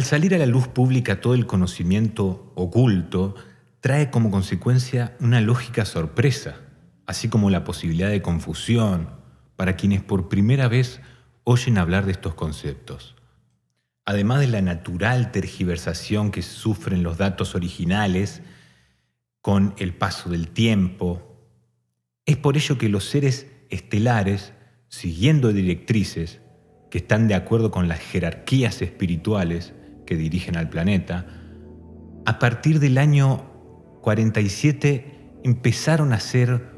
salir a la luz pública todo el conocimiento oculto, trae como consecuencia una lógica sorpresa, así como la posibilidad de confusión para quienes por primera vez oyen hablar de estos conceptos. Además de la natural tergiversación que sufren los datos originales con el paso del tiempo, es por ello que los seres estelares, siguiendo directrices que están de acuerdo con las jerarquías espirituales que dirigen al planeta, a partir del año 47 empezaron a hacer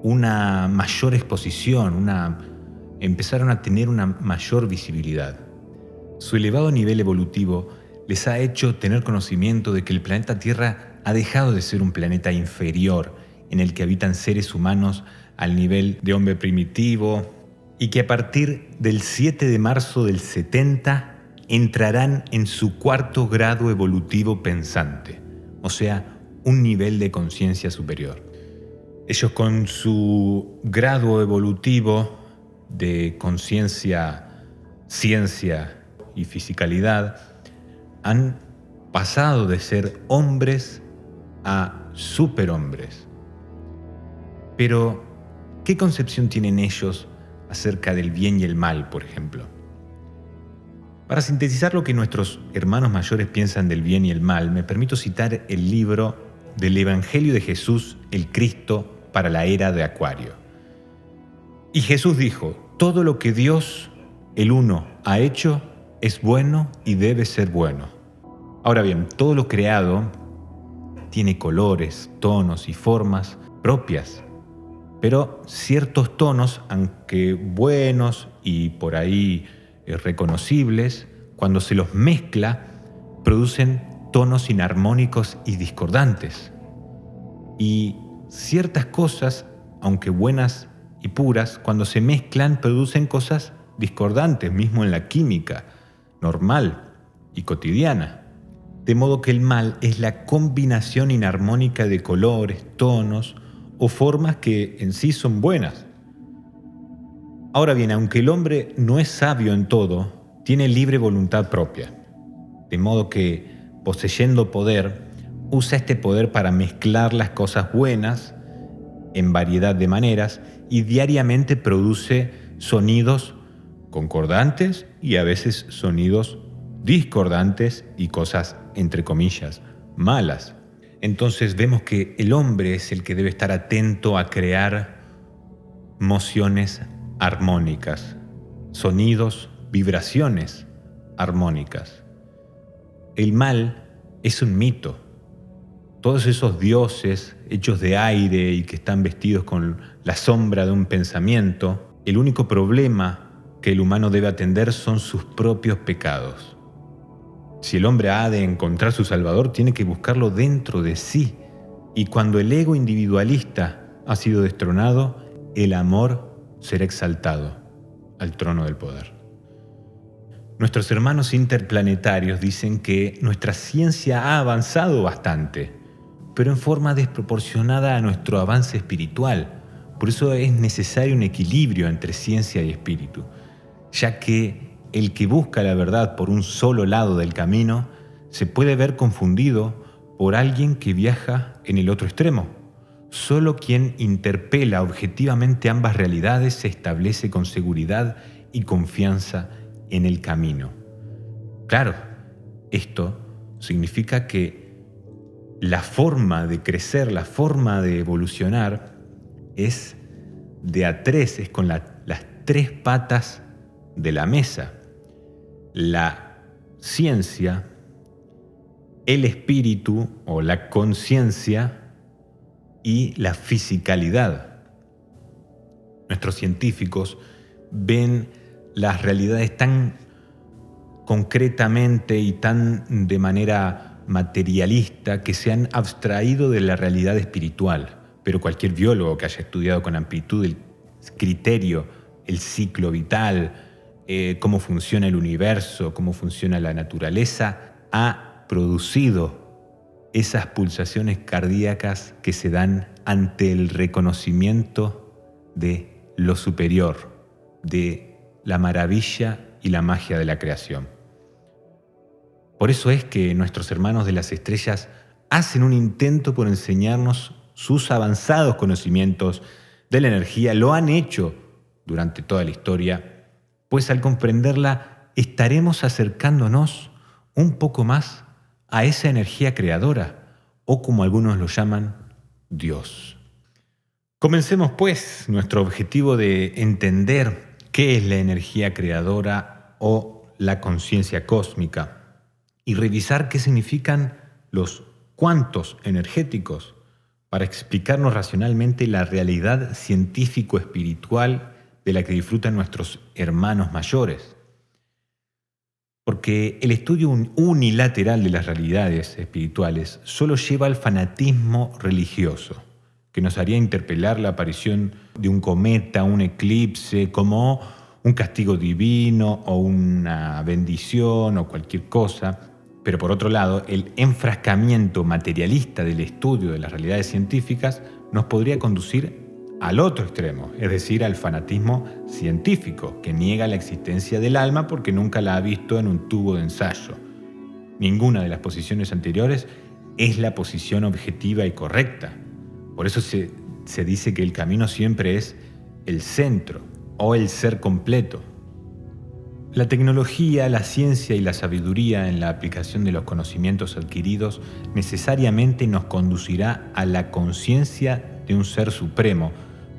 una mayor exposición, empezaron a tener una mayor visibilidad. Su elevado nivel evolutivo les ha hecho tener conocimiento de que el planeta Tierra ha dejado de ser un planeta inferior en el que habitan seres humanos al nivel de hombre primitivo y que a partir del 7 de marzo del 70 entrarán en su cuarto grado evolutivo pensante, o sea, un nivel de conciencia superior. Ellos con su grado evolutivo de conciencia, ciencia y fisicalidad han pasado de ser hombres a superhombres. Pero, ¿qué concepción tienen ellos acerca del bien y el mal, por ejemplo? Para sintetizar lo que nuestros hermanos mayores piensan del bien y el mal, me permito citar el libro del Evangelio de Jesús, el Cristo, para la era de Acuario. Y Jesús dijo: todo lo que Dios, el Uno, ha hecho es bueno y debe ser bueno. Ahora bien, todo lo creado tiene colores, tonos y formas propias, pero ciertos tonos, aunque buenos y por ahí reconocibles, cuando se los mezcla, producen tonos inarmónicos y discordantes. Y ciertas cosas, aunque buenas y puras, cuando se mezclan producen cosas discordantes, mismo en la química normal y cotidiana. De modo que el mal es la combinación inarmónica de colores, tonos o formas que en sí son buenas. Ahora bien, aunque el hombre no es sabio en todo, tiene libre voluntad propia. De modo que, poseyendo poder, usa este poder para mezclar las cosas buenas en variedad de maneras y diariamente produce sonidos concordantes y a veces sonidos discordantes y cosas, entre comillas, malas. Entonces vemos que el hombre es el que debe estar atento a crear mociones armónicas, sonidos, vibraciones armónicas. El mal es un mito. Todos esos dioses hechos de aire y que están vestidos con la sombra de un pensamiento, el único problema que el humano debe atender son sus propios pecados. Si el hombre ha de encontrar su Salvador, tiene que buscarlo dentro de sí. Y cuando el ego individualista ha sido destronado, el amor será exaltado al trono del poder. Nuestros hermanos interplanetarios dicen que nuestra ciencia ha avanzado bastante, pero en forma desproporcionada a nuestro avance espiritual. Por eso es necesario un equilibrio entre ciencia y espíritu, ya que el que busca la verdad por un solo lado del camino se puede ver confundido por alguien que viaja en el otro extremo. Solo quien interpela objetivamente ambas realidades se establece con seguridad y confianza en el camino. Claro, esto significa que la forma de crecer, la forma de evolucionar es de a tres, es con las tres patas de la mesa: la ciencia, el espíritu o la conciencia y la fisicalidad. Nuestros científicos ven las realidades tan concretamente y tan de manera materialista que se han abstraído de la realidad espiritual. Pero cualquier biólogo que haya estudiado con amplitud el criterio, el ciclo vital, cómo funciona el universo, cómo funciona la naturaleza, ha producido esas pulsaciones cardíacas que se dan ante el reconocimiento de lo superior, de la maravilla y la magia de la creación. Por eso es que nuestros hermanos de las estrellas hacen un intento por enseñarnos sus avanzados conocimientos de la energía. Lo han hecho durante toda la historia, pues al comprenderla estaremos acercándonos un poco más a esa energía creadora, o como algunos lo llaman, Dios. Comencemos pues nuestro objetivo de entender qué es la energía creadora o la conciencia cósmica y revisar qué significan los cuantos energéticos para explicarnos racionalmente la realidad científico-espiritual de la que disfrutan nuestros hermanos mayores. Porque el estudio unilateral de las realidades espirituales solo lleva al fanatismo religioso, que nos haría interpelar la aparición de un cometa, un eclipse, como un castigo divino o una bendición o cualquier cosa. Pero por otro lado, el enfrascamiento materialista del estudio de las realidades científicas nos podría conducir al otro extremo, es decir, al fanatismo científico, que niega la existencia del alma porque nunca la ha visto en un tubo de ensayo. Ninguna de las posiciones anteriores es la posición objetiva y correcta. Por eso se dice que el camino siempre es el centro o el ser completo. La tecnología, la ciencia y la sabiduría en la aplicación de los conocimientos adquiridos necesariamente nos conducirá a la conciencia de un ser supremo,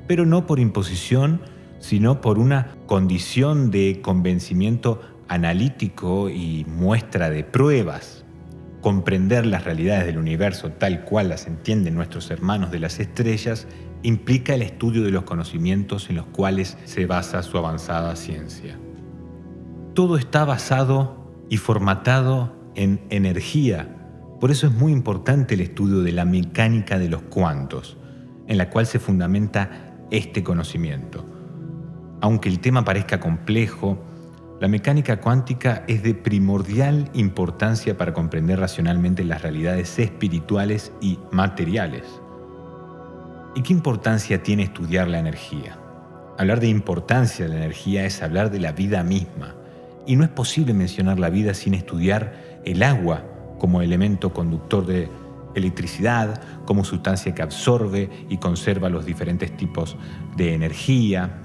pero no por imposición, sino por una condición de convencimiento analítico y muestra de pruebas. Comprender las realidades del universo tal cual las entienden nuestros hermanos de las estrellas implica el estudio de los conocimientos en los cuales se basa su avanzada ciencia. Todo está basado y formatado en energía. Por eso es muy importante el estudio de la mecánica de los cuantos, en la cual se fundamenta este conocimiento. Aunque el tema parezca complejo, la mecánica cuántica es de primordial importancia para comprender racionalmente las realidades espirituales y materiales. ¿Y qué importancia tiene estudiar la energía? Hablar de importancia de la energía es hablar de la vida misma. Y no es posible mencionar la vida sin estudiar el agua como elemento conductor de electricidad, como sustancia que absorbe y conserva los diferentes tipos de energía.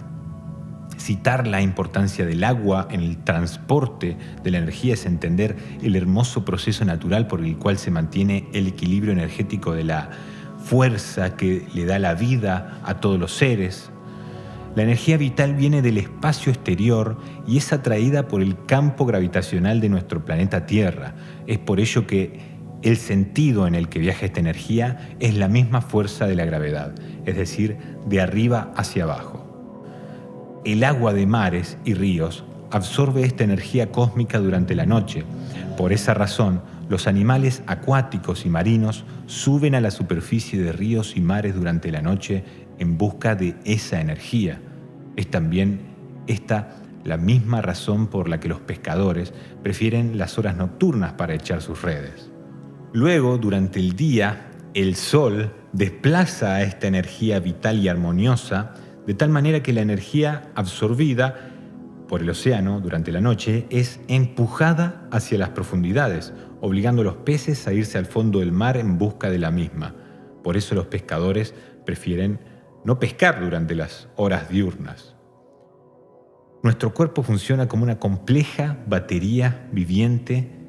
Citar la importancia del agua en el transporte de la energía es entender el hermoso proceso natural por el cual se mantiene el equilibrio energético de la fuerza que le da la vida a todos los seres. La energía vital viene del espacio exterior y es atraída por el campo gravitacional de nuestro planeta Tierra. Es por ello que el sentido en el que viaja esta energía es la misma fuerza de la gravedad, es decir, de arriba hacia abajo. El agua de mares y ríos absorbe esta energía cósmica durante la noche. Por esa razón, los animales acuáticos y marinos suben a la superficie de ríos y mares durante la noche en busca de esa energía. Es también esta la misma razón por la que los pescadores prefieren las horas nocturnas para echar sus redes. Luego, durante el día, el sol desplaza a esta energía vital y armoniosa de tal manera que la energía absorbida por el océano durante la noche es empujada hacia las profundidades, obligando a los peces a irse al fondo del mar en busca de la misma. Por eso los pescadores prefieren no pescar durante las horas diurnas. Nuestro cuerpo funciona como una compleja batería viviente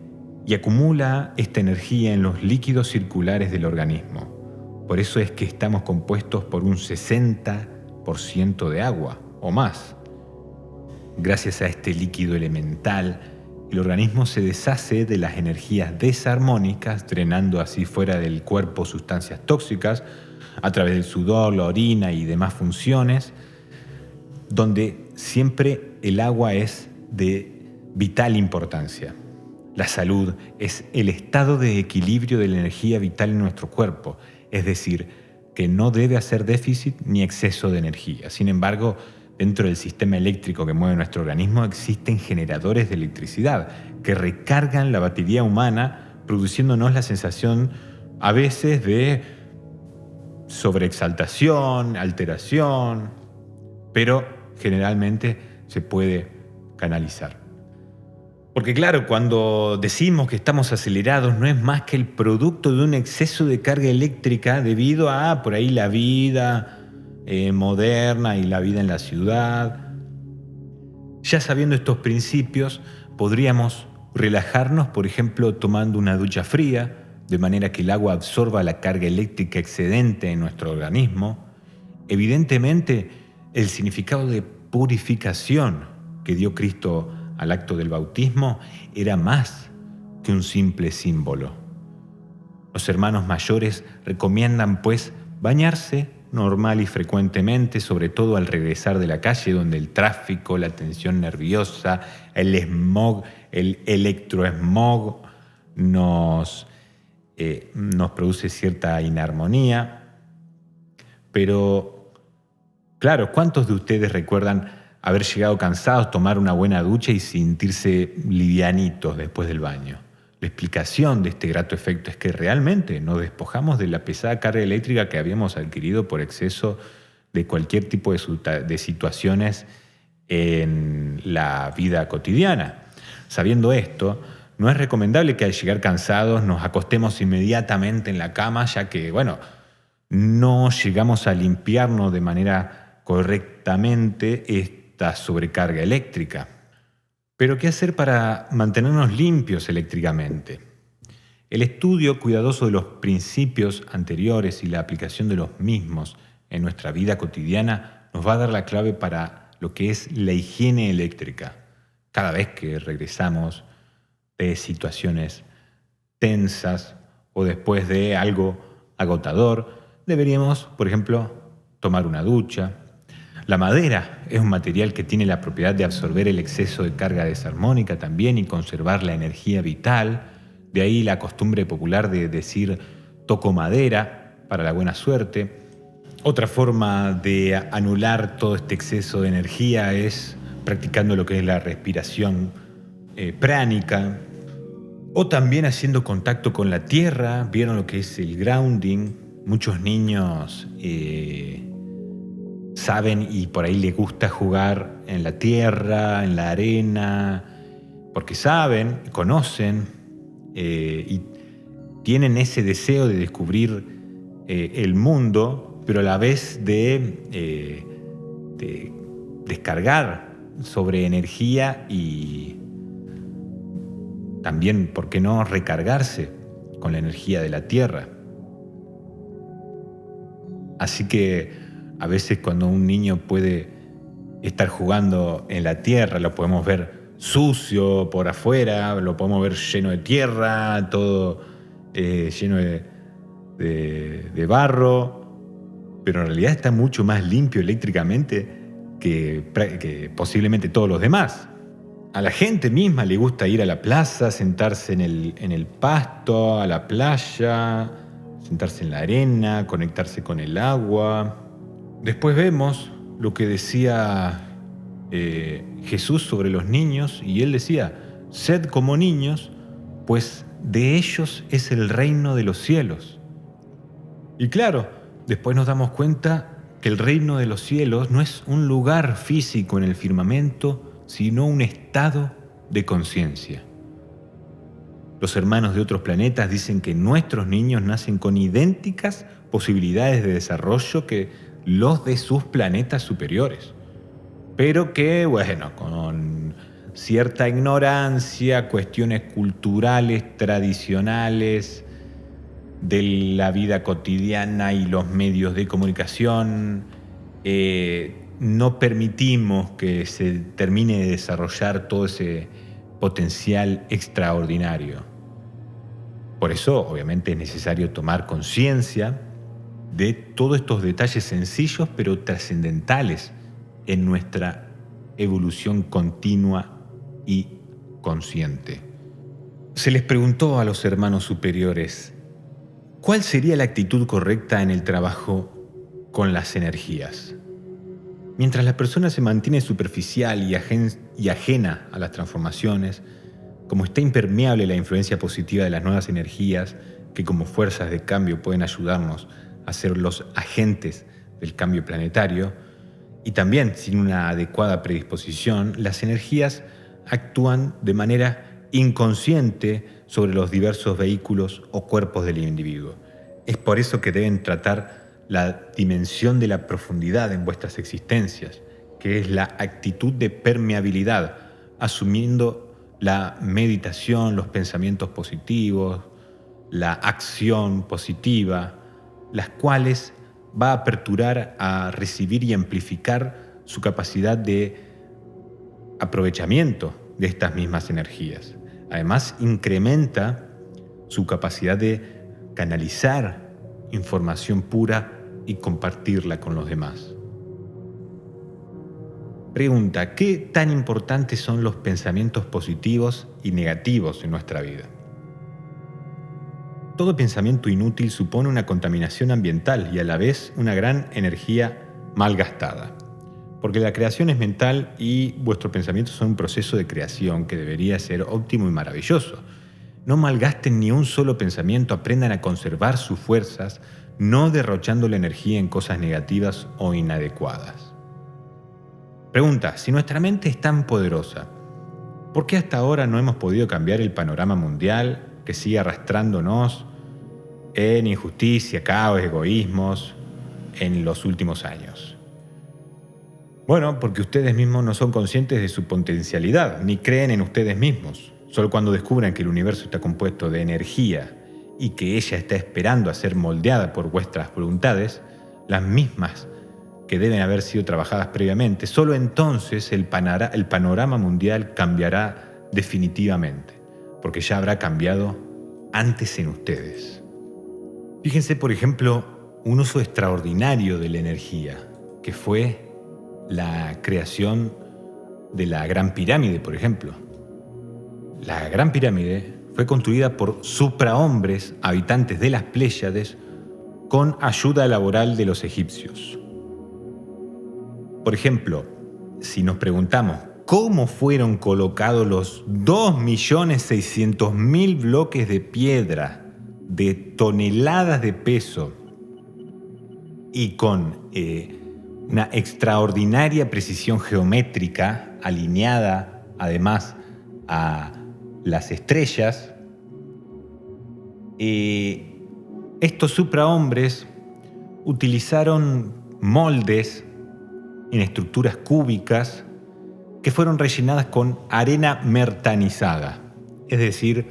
y acumula esta energía en los líquidos circulares del organismo. Por eso es que estamos compuestos por un 60% de agua o más. Gracias a este líquido elemental, el organismo se deshace de las energías desarmónicas, drenando así fuera del cuerpo sustancias tóxicas a través del sudor, la orina y demás funciones, donde siempre el agua es de vital importancia. La salud es el estado de equilibrio de la energía vital en nuestro cuerpo, es decir, que no debe hacer déficit ni exceso de energía. Sin embargo, dentro del sistema eléctrico que mueve nuestro organismo existen generadores de electricidad que recargan la batería humana, produciéndonos la sensación a veces de sobreexaltación, alteración, pero generalmente se puede canalizar. Porque claro, cuando decimos que estamos acelerados no es más que el producto de un exceso de carga eléctrica debido a, por ahí, la vida moderna y la vida en la ciudad. Ya sabiendo estos principios, podríamos relajarnos, por ejemplo, tomando una ducha fría, de manera que el agua absorba la carga eléctrica excedente en nuestro organismo. Evidentemente, el significado de purificación que dio Cristo al acto del bautismo era más que un simple símbolo. Los hermanos mayores recomiendan, pues, bañarse normal y frecuentemente, sobre todo al regresar de la calle, donde el tráfico, la tensión nerviosa, el smog, el electroesmog nos produce cierta inarmonía. Pero, claro, ¿cuántos de ustedes recuerdan haber llegado cansados, tomar una buena ducha y sentirse livianitos después del baño? La explicación de este grato efecto es que realmente nos despojamos de la pesada carga eléctrica que habíamos adquirido por exceso de cualquier tipo de situaciones en la vida cotidiana. Sabiendo esto, no es recomendable que al llegar cansados nos acostemos inmediatamente en la cama, ya que, no llegamos a limpiarnos de manera correctamente esta sobrecarga eléctrica. Pero, ¿qué hacer para mantenernos limpios eléctricamente? El estudio cuidadoso de los principios anteriores y la aplicación de los mismos en nuestra vida cotidiana nos va a dar la clave para lo que es la higiene eléctrica. Cada vez que regresamos de situaciones tensas o después de algo agotador, deberíamos, por ejemplo, tomar una ducha. La madera es un material que tiene la propiedad de absorber el exceso de carga desarmónica también y conservar la energía vital. De ahí la costumbre popular de decir toco madera para la buena suerte. Otra forma de anular todo este exceso de energía es practicando lo que es la respiración pránica o también haciendo contacto con la tierra. ¿Vieron lo que es el grounding? Muchos niños saben y por ahí les gusta jugar en la tierra, en la arena, porque saben, conocen y tienen ese deseo de descubrir el mundo, pero a la vez de descargar sobre energía y también, ¿por qué no?, recargarse con la energía de la tierra. Así que a veces cuando un niño puede estar jugando en la tierra, lo podemos ver sucio por afuera, lo podemos ver lleno de tierra, todo lleno de barro, pero en realidad está mucho más limpio eléctricamente que posiblemente todos los demás. A la gente misma le gusta ir a la plaza, sentarse en el pasto, a la playa, sentarse en la arena, conectarse con el agua. Después vemos lo que decía Jesús sobre los niños, y él decía: sed como niños, pues de ellos es el reino de los cielos. Y claro, después nos damos cuenta que el reino de los cielos no es un lugar físico en el firmamento, sino un estado de conciencia. Los hermanos de otros planetas dicen que nuestros niños nacen con idénticas posibilidades de desarrollo que los de sus planetas superiores, pero que, con cierta ignorancia, cuestiones culturales, tradicionales, de la vida cotidiana y los medios de comunicación, no permitimos que se termine de desarrollar todo ese potencial extraordinario. Por eso, obviamente, es necesario tomar conciencia de todos estos detalles sencillos pero trascendentales en nuestra evolución continua y consciente. Se les preguntó a los hermanos superiores cuál sería la actitud correcta en el trabajo con las energías. Mientras la persona se mantiene superficial y ajena a las transformaciones, como está impermeable a la influencia positiva de las nuevas energías que como fuerzas de cambio pueden ayudarnos a ser los agentes del cambio planetario, y también sin una adecuada predisposición, las energías actúan de manera inconsciente sobre los diversos vehículos o cuerpos del individuo. Es por eso que deben tratar la dimensión de la profundidad en vuestras existencias, que es la actitud de permeabilidad, asumiendo la meditación, los pensamientos positivos, la acción positiva, las cuales va a aperturar a recibir y amplificar su capacidad de aprovechamiento de estas mismas energías. Además, incrementa su capacidad de canalizar información pura y compartirla con los demás. Pregunta: ¿qué tan importantes son los pensamientos positivos y negativos en nuestra vida? Todo pensamiento inútil supone una contaminación ambiental y a la vez una gran energía mal gastada. Porque la creación es mental y vuestros pensamientos son un proceso de creación que debería ser óptimo y maravilloso. No malgasten ni un solo pensamiento, aprendan a conservar sus fuerzas, no derrochando la energía en cosas negativas o inadecuadas. Pregunta: si nuestra mente es tan poderosa, ¿por qué hasta ahora no hemos podido cambiar el panorama mundial que sigue arrastrándonos en injusticia, caos, egoísmos en los últimos años? Bueno, porque ustedes mismos no son conscientes de su potencialidad, ni creen en ustedes mismos. Solo cuando descubran que el universo está compuesto de energía y que ella está esperando a ser moldeada por vuestras voluntades, las mismas que deben haber sido trabajadas previamente, solo entonces el panorama mundial cambiará definitivamente, porque ya habrá cambiado antes en ustedes. Fíjense, por ejemplo, un uso extraordinario de la energía, que fue la creación de la Gran Pirámide, por ejemplo. La Gran Pirámide fue construida por suprahombres, habitantes de las Pléyades, con ayuda laboral de los egipcios. Por ejemplo, si nos preguntamos cómo fueron colocados los 2.600.000 bloques de piedra de toneladas de peso y con una extraordinaria precisión geométrica alineada además a las estrellas, estos suprahombres utilizaron moldes en estructuras cúbicas que fueron rellenadas con arena mertanizada, es decir,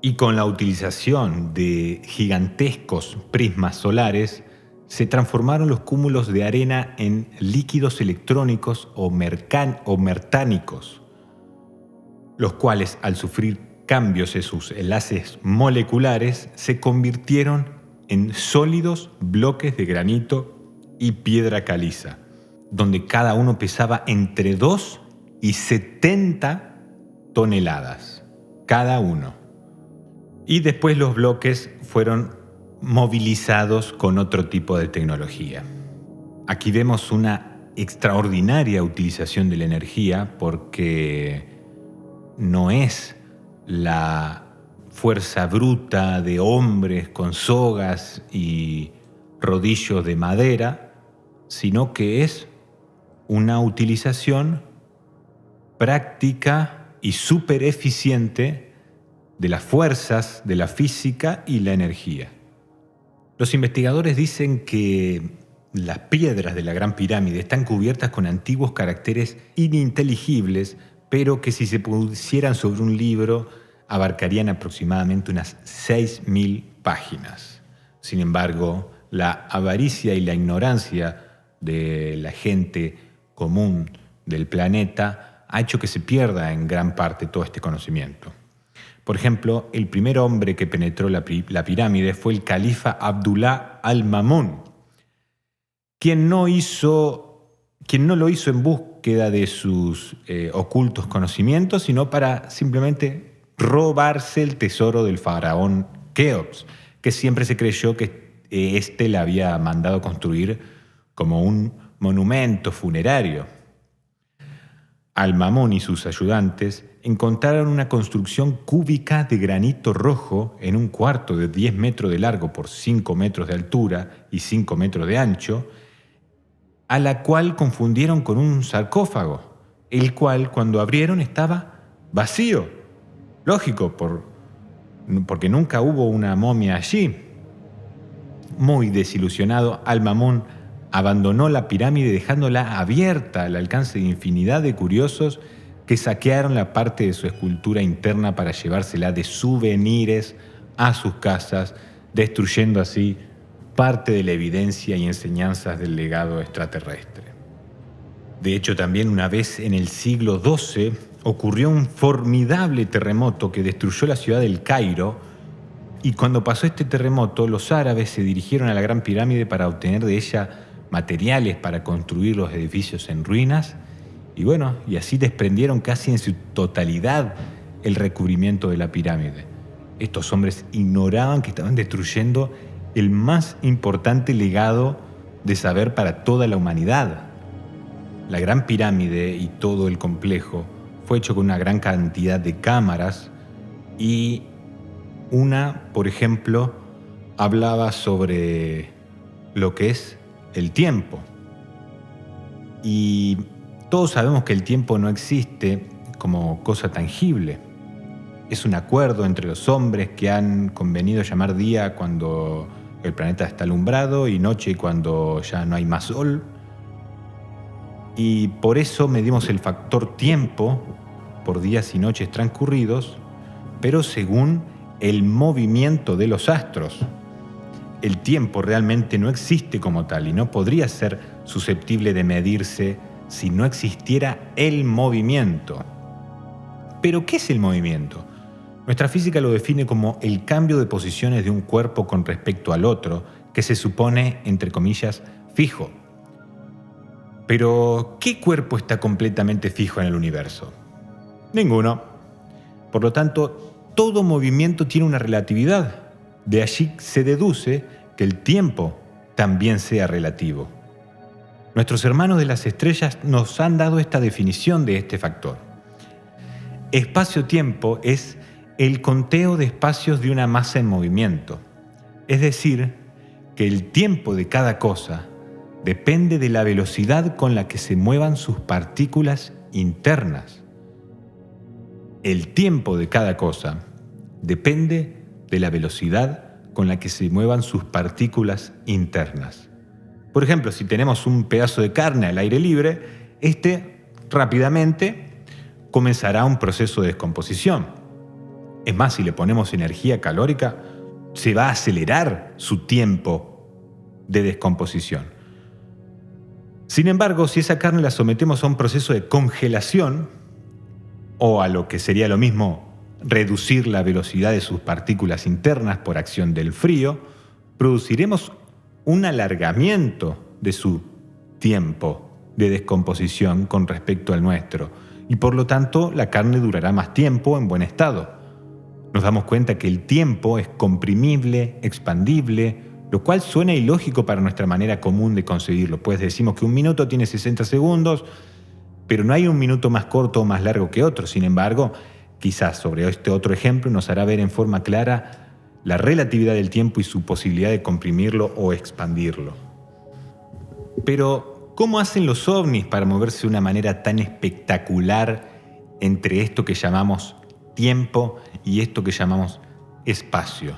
y con la utilización de gigantescos prismas solares, se transformaron los cúmulos de arena en líquidos electrónicos o mertánicos, los cuales, al sufrir cambios en sus enlaces moleculares, se convirtieron en sólidos bloques de granito y piedra caliza, donde cada uno pesaba entre 2 y 70 toneladas, cada uno. Y después los bloques fueron movilizados con otro tipo de tecnología. Aquí vemos una extraordinaria utilización de la energía porque no es la fuerza bruta de hombres con sogas y rodillos de madera, sino que es una utilización práctica y súper eficiente de las fuerzas de la física y la energía. Los investigadores dicen que las piedras de la Gran Pirámide están cubiertas con antiguos caracteres ininteligibles, pero que si se pusieran sobre un libro abarcarían aproximadamente unas 6.000 páginas. Sin embargo, la avaricia y la ignorancia de la gente común del planeta ha hecho que se pierda en gran parte todo este conocimiento. Por ejemplo, el primer hombre que penetró la pirámide fue el califa Abdullah al-Ma'mún, quien no lo hizo en búsqueda de sus ocultos conocimientos, sino para simplemente robarse el tesoro del faraón Keops, que siempre se creyó que éste le había mandado construir como un monumento funerario. Al-Ma'mún y sus ayudantes encontraron una construcción cúbica de granito rojo en un cuarto de 10 metros de largo por 5 metros de altura y 5 metros de ancho, a la cual confundieron con un sarcófago, el cual, cuando abrieron, estaba vacío. Lógico, porque nunca hubo una momia allí. Muy desilusionado, Al-Mamun abandonó la pirámide dejándola abierta al alcance de infinidad de curiosos que saquearon la parte de su escultura interna para llevársela de souvenirs a sus casas, destruyendo así parte de la evidencia y enseñanzas del legado extraterrestre. De hecho, también una vez en el siglo XII ocurrió un formidable terremoto que destruyó la ciudad del Cairo, y cuando pasó este terremoto, los árabes se dirigieron a la Gran Pirámide para obtener de ella materiales para construir los edificios en ruinas, y así desprendieron casi en su totalidad el recubrimiento de la pirámide. Estos hombres ignoraban que estaban destruyendo el más importante legado de saber para toda la humanidad. La Gran Pirámide y todo el complejo fue hecho con una gran cantidad de cámaras, y una, por ejemplo, hablaba sobre lo que es el tiempo. Y todos sabemos que el tiempo no existe como cosa tangible. Es un acuerdo entre los hombres que han convenido llamar día cuando el planeta está alumbrado y noche cuando ya no hay más sol. Y por eso medimos el factor tiempo por días y noches transcurridos, pero según el movimiento de los astros. El tiempo realmente no existe como tal y no podría ser susceptible de medirse si no existiera el movimiento. ¿Pero qué es el movimiento? Nuestra física lo define como el cambio de posiciones de un cuerpo con respecto al otro, que se supone, entre comillas, fijo. Pero, ¿qué cuerpo está completamente fijo en el universo? Ninguno. Por lo tanto, todo movimiento tiene una relatividad. De allí se deduce que el tiempo también sea relativo. Nuestros hermanos de las estrellas nos han dado esta definición de este factor. Espacio-tiempo es el conteo de espacios de una masa en movimiento. Es decir, que el tiempo de cada cosa depende de la velocidad con la que se muevan sus partículas internas. El tiempo de cada cosa depende de la velocidad con la que se muevan sus partículas internas. Por ejemplo, si tenemos un pedazo de carne al aire libre, este rápidamente comenzará un proceso de descomposición. Es más, si le ponemos energía calórica, se va a acelerar su tiempo de descomposición. Sin embargo, si esa carne la sometemos a un proceso de congelación, o a lo que sería lo mismo reducir la velocidad de sus partículas internas por acción del frío, produciremos un alargamiento de su tiempo de descomposición con respecto al nuestro, y por lo tanto la carne durará más tiempo en buen estado. Nos damos cuenta que el tiempo es comprimible, expandible, lo cual suena ilógico para nuestra manera común de concebirlo, pues decimos que un minuto tiene 60 segundos, pero no hay un minuto más corto o más largo que otro. Sin embargo, quizás sobre este otro ejemplo nos hará ver en forma clara la relatividad del tiempo y su posibilidad de comprimirlo o expandirlo. Pero, ¿cómo hacen los ovnis para moverse de una manera tan espectacular entre esto que llamamos tiempo y esto que llamamos espacio?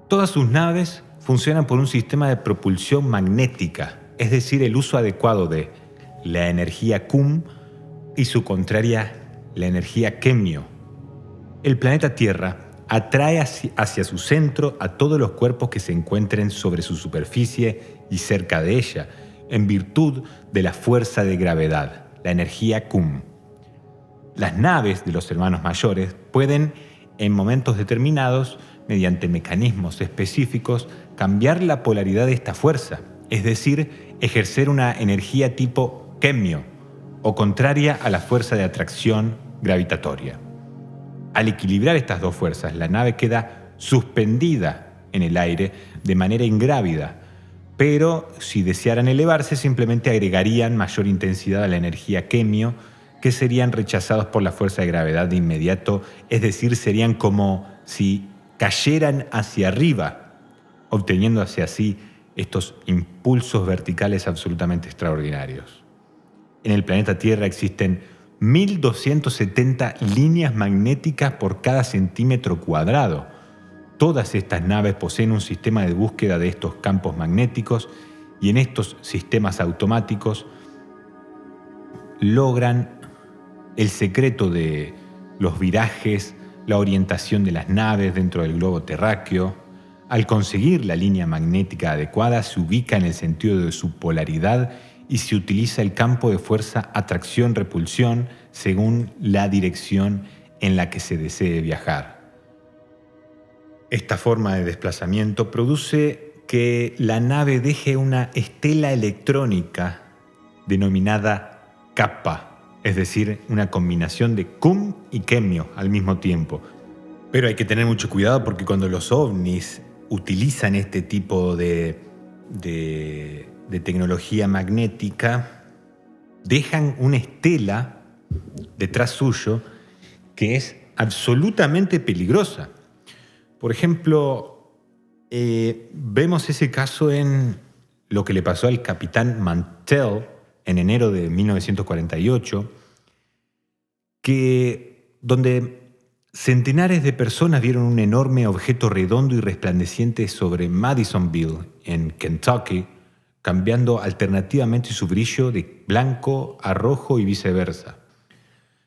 Todas sus naves funcionan por un sistema de propulsión magnética, es decir, el uso adecuado de la energía Kum y su contraria, la energía Kemio. El planeta Tierra atrae hacia su centro a todos los cuerpos que se encuentren sobre su superficie y cerca de ella, en virtud de la fuerza de gravedad, la energía Kum. Las naves de los hermanos mayores pueden, en momentos determinados, mediante mecanismos específicos, cambiar la polaridad de esta fuerza, es decir, ejercer una energía tipo Kemio, o contraria a la fuerza de atracción gravitatoria. Al equilibrar estas dos fuerzas, la nave queda suspendida en el aire de manera ingrávida, pero si desearan elevarse simplemente agregarían mayor intensidad a la energía Kemio, que serían rechazados por la fuerza de gravedad de inmediato, es decir, serían como si cayeran hacia arriba, obteniendo hacia sí estos impulsos verticales absolutamente extraordinarios. En el planeta Tierra existen 1.270 líneas magnéticas por cada centímetro cuadrado. Todas estas naves poseen un sistema de búsqueda de estos campos magnéticos y en estos sistemas automáticos logran el secreto de los virajes, la orientación de las naves dentro del globo terráqueo. Al conseguir la línea magnética adecuada, se ubica en el sentido de su polaridad y se utiliza el campo de fuerza atracción-repulsión según la dirección en la que se desee viajar. Esta forma de desplazamiento produce que la nave deje una estela electrónica denominada kappa, es decir, una combinación de cum y quemio al mismo tiempo. Pero hay que tener mucho cuidado porque cuando los ovnis utilizan este tipo de tecnología magnética, dejan una estela detrás suyo que es absolutamente peligrosa. Por ejemplo, vemos ese caso en lo que le pasó al capitán Mantell en enero de 1948, donde centenares de personas vieron un enorme objeto redondo y resplandeciente sobre Madisonville, en Kentucky, cambiando alternativamente su brillo de blanco a rojo y viceversa.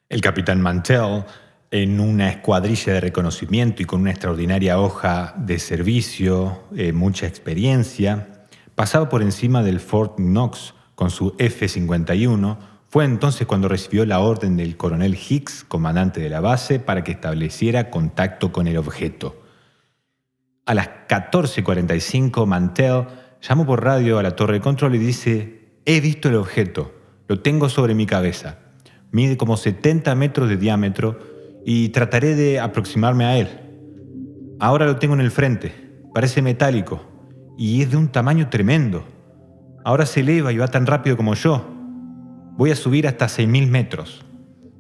El capitán Mantell, en una escuadrilla de reconocimiento y con una extraordinaria hoja de servicio, mucha experiencia, pasaba por encima del Fort Knox con su F-51. Fue entonces cuando recibió la orden del coronel Hicks, comandante de la base, para que estableciera contacto con el objeto. A las 14:45, Mantell llamó por radio a la torre de control y dice: «He visto el objeto, lo tengo sobre mi cabeza. Mide como 70 metros de diámetro y trataré de aproximarme a él. Ahora lo tengo en el frente, parece metálico y es de un tamaño tremendo. Ahora se eleva y va tan rápido como yo. Voy a subir hasta 6.000 metros».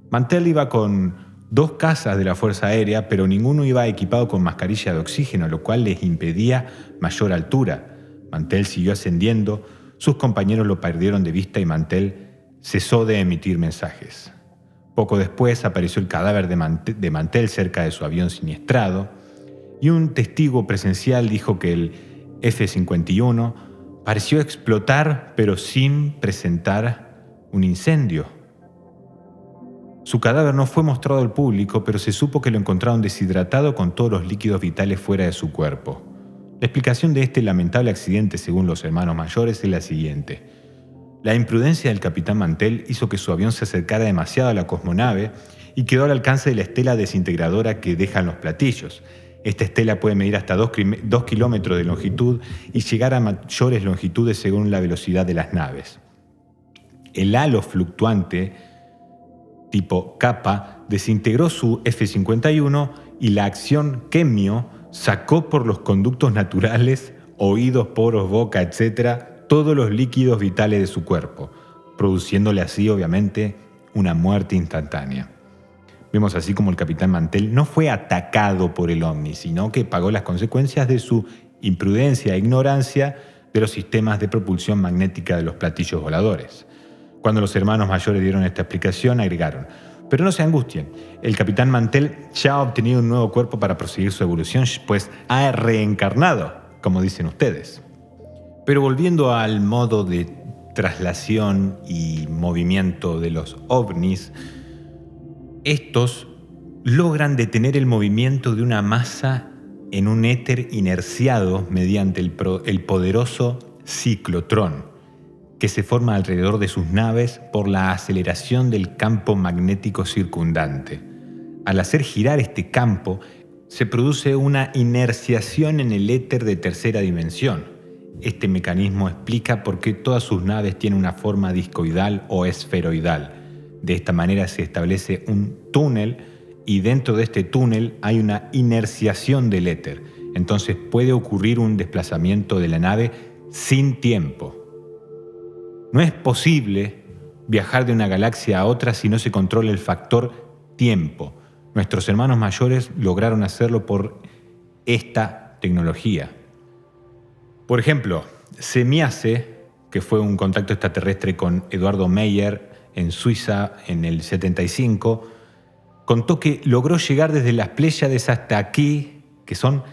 Mantell iba con 2 cazas de la Fuerza Aérea, pero ninguno iba equipado con mascarilla de oxígeno, lo cual les impedía mayor altura. Mantell siguió ascendiendo, sus compañeros lo perdieron de vista y Mantell cesó de emitir mensajes. Poco después apareció el cadáver de Mantell cerca de su avión siniestrado y un testigo presencial dijo que el F-51 pareció explotar pero sin presentar un incendio. Su cadáver no fue mostrado al público, pero se supo que lo encontraron deshidratado con todos los líquidos vitales fuera de su cuerpo. La explicación de este lamentable accidente, según los hermanos mayores, es la siguiente. La imprudencia del capitán Mantell hizo que su avión se acercara demasiado a la cosmonave y quedó al alcance de la estela desintegradora que dejan los platillos. Esta estela puede medir hasta 2 kilómetros de longitud y llegar a mayores longitudes según la velocidad de las naves. El halo fluctuante tipo kappa desintegró su F-51 y la acción quemio sacó por los conductos naturales, oídos, poros, boca, etc., todos los líquidos vitales de su cuerpo, produciéndole así, obviamente, una muerte instantánea. Vemos así como el capitán Mantell no fue atacado por el ovni, sino que pagó las consecuencias de su imprudencia e ignorancia de los sistemas de propulsión magnética de los platillos voladores. Cuando los hermanos mayores dieron esta explicación, agregaron: «Pero no se angustien, el capitán Mantell ya ha obtenido un nuevo cuerpo para proseguir su evolución, pues ha reencarnado, como dicen ustedes». Pero volviendo al modo de traslación y movimiento de los ovnis, estos logran detener el movimiento de una masa en un éter inerciado mediante el poderoso ciclotrón, que se forma alrededor de sus naves por la aceleración del campo magnético circundante. Al hacer girar este campo, se produce una inerciación en el éter de tercera dimensión. Este mecanismo explica por qué todas sus naves tienen una forma discoidal o esferoidal. De esta manera se establece un túnel y dentro de este túnel hay una inerciación del éter. Entonces puede ocurrir un desplazamiento de la nave sin tiempo. No es posible viajar de una galaxia a otra si no se controla el factor tiempo. Nuestros hermanos mayores lograron hacerlo por esta tecnología. Por ejemplo, Semiace, que fue un contacto extraterrestre con Eduardo Meyer en Suiza en el 75, contó que logró llegar desde las Pléyades hasta aquí, que son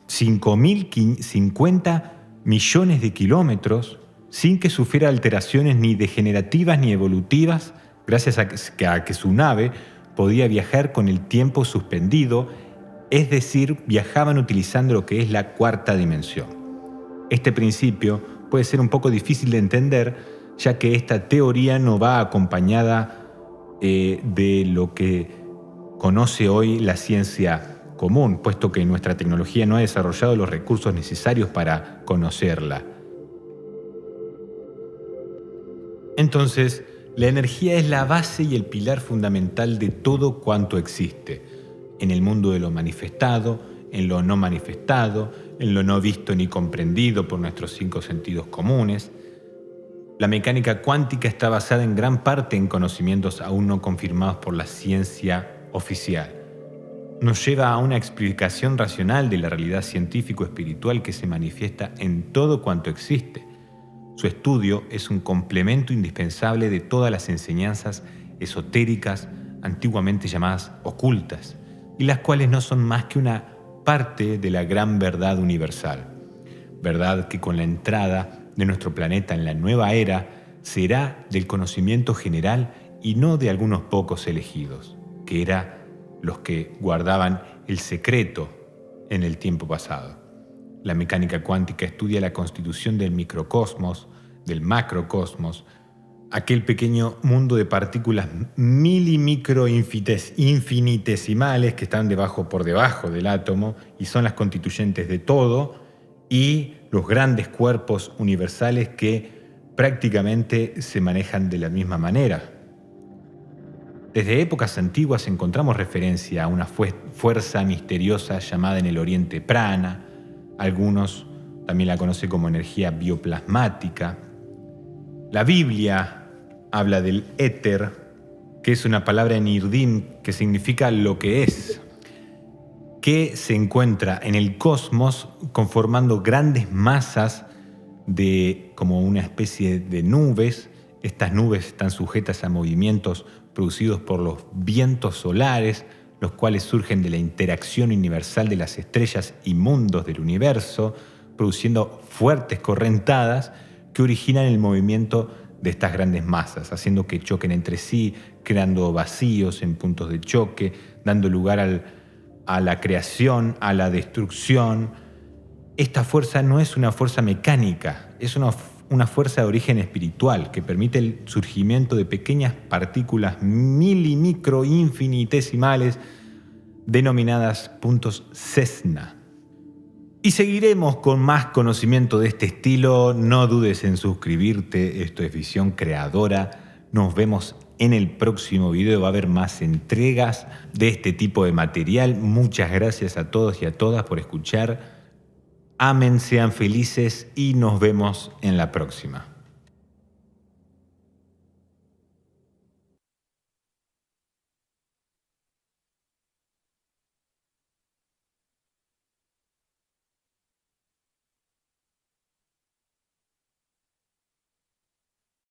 5.050 millones de kilómetros, sin que sufriera alteraciones ni degenerativas ni evolutivas, gracias a que su nave podía viajar con el tiempo suspendido, es decir, viajaban utilizando lo que es la cuarta dimensión. Este principio puede ser un poco difícil de entender, ya que esta teoría no va acompañada de lo que conoce hoy la ciencia común, puesto que nuestra tecnología no ha desarrollado los recursos necesarios para conocerla. Entonces, la energía es la base y el pilar fundamental de todo cuanto existe, en el mundo de lo manifestado, en lo no manifestado, en lo no visto ni comprendido por nuestros 5 sentidos comunes. La mecánica cuántica está basada en gran parte en conocimientos aún no confirmados por la ciencia oficial. Nos lleva a una explicación racional de la realidad científico-espiritual que se manifiesta en todo cuanto existe. Su estudio es un complemento indispensable de todas las enseñanzas esotéricas antiguamente llamadas ocultas, y las cuales no son más que una parte de la gran verdad universal. Verdad que con la entrada de nuestro planeta en la nueva era será del conocimiento general y no de algunos pocos elegidos, que eran los que guardaban el secreto en el tiempo pasado. La mecánica cuántica estudia la constitución del microcosmos, del macrocosmos, aquel pequeño mundo de partículas infinitesimales que están por debajo del átomo y son las constituyentes de todo, y los grandes cuerpos universales que prácticamente se manejan de la misma manera. Desde épocas antiguas encontramos referencia a una fuerza misteriosa llamada en el Oriente prana. Algunos también la conocen como energía bioplasmática. La Biblia habla del éter, que es una palabra en irdim que significa lo que es, que se encuentra en el cosmos conformando grandes masas como una especie de nubes. Estas nubes están sujetas a movimientos producidos por los vientos solares, los cuales surgen de la interacción universal de las estrellas y mundos del universo, produciendo fuertes correntadas que originan el movimiento de estas grandes masas, haciendo que choquen entre sí, creando vacíos en puntos de choque, dando lugar a la creación, a la destrucción. Esta fuerza no es una fuerza mecánica, es una fuerza de origen espiritual que permite el surgimiento de pequeñas partículas microinfinitesimales denominadas puntos Cessna. Y seguiremos con más conocimiento de este estilo. No dudes en suscribirte. Esto es Visión Creadora. Nos vemos en el próximo video. Va a haber más entregas de este tipo de material. Muchas gracias a todos y a todas por escuchar. Amen, sean felices y nos vemos en la próxima.